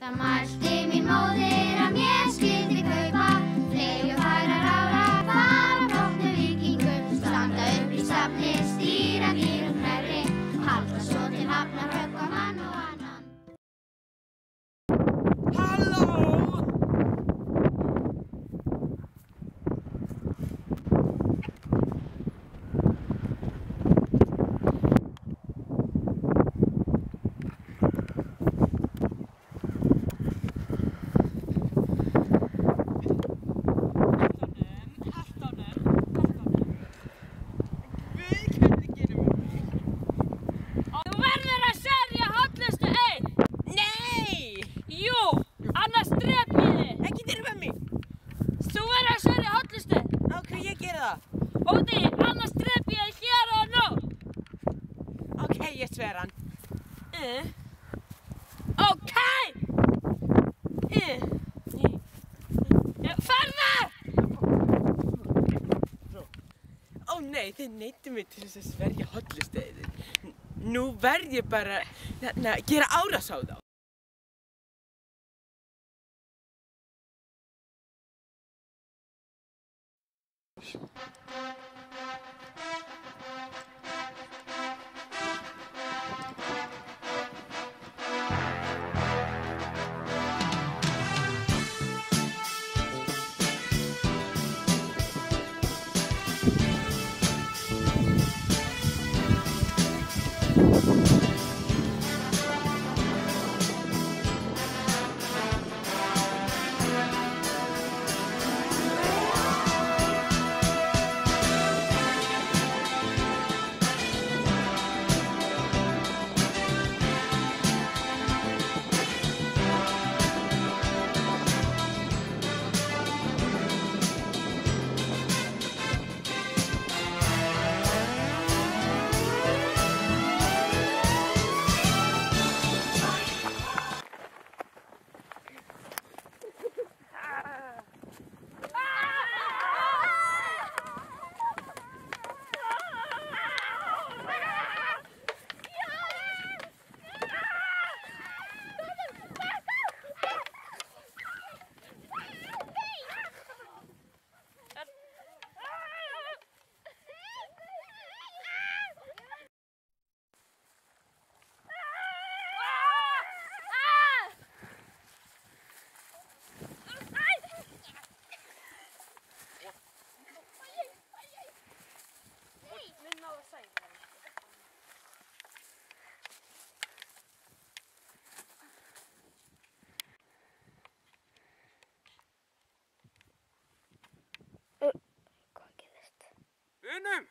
Það mælti mín móðir að mér skyldi kaupa fleygu færar ára, fara brott með víkingum, standa upp í safni, stýra mýrum hnerri, halda svo til hafnar, höggva mann og annan. Halló! Óti, annars drep ég þig hér og nú. Ok, ég sver hann. Ok! Farðu! Ó nei, þið neyddu mig til þess að sverja hollustu. Nú verð ég bara að gera árás á þá. Hvað gerðist? Unum!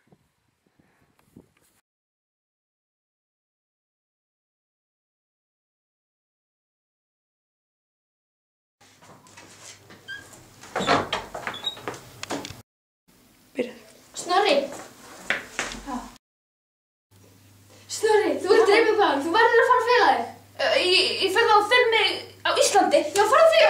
Snorri! Snorri, þú ert dreifin bæðan, þú verður að fara að fela þig. Ég fer þá að fela mig á Íslandi. Já, fara þig!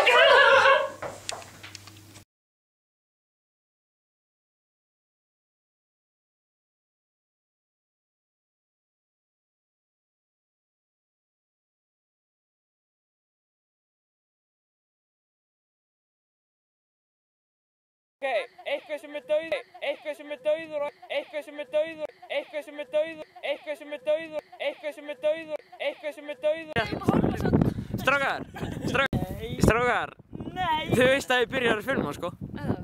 Ok, eitthvað sem er dauður, eitthvað sem er dauður, eitthvað sem er dauður, eitthvað sem er dauður, eitthvað sem er dauður, eitthvað sem er dauður, eitthvað sem er dauður. Strákar, þau veist að ég byrjar að filma, sko? Já.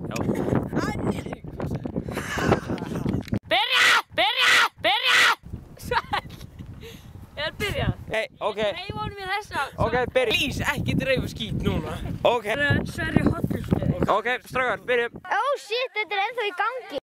Byrja! Sæl! Ég er að byrja. Ok. Dreif honum í þessa. Ok, byrja. Please, ekki dreifa skít núna. Ok. Sverri hollustu. Ok, strákar, byrjum. Oh shit, þetta er ennþá í gangi.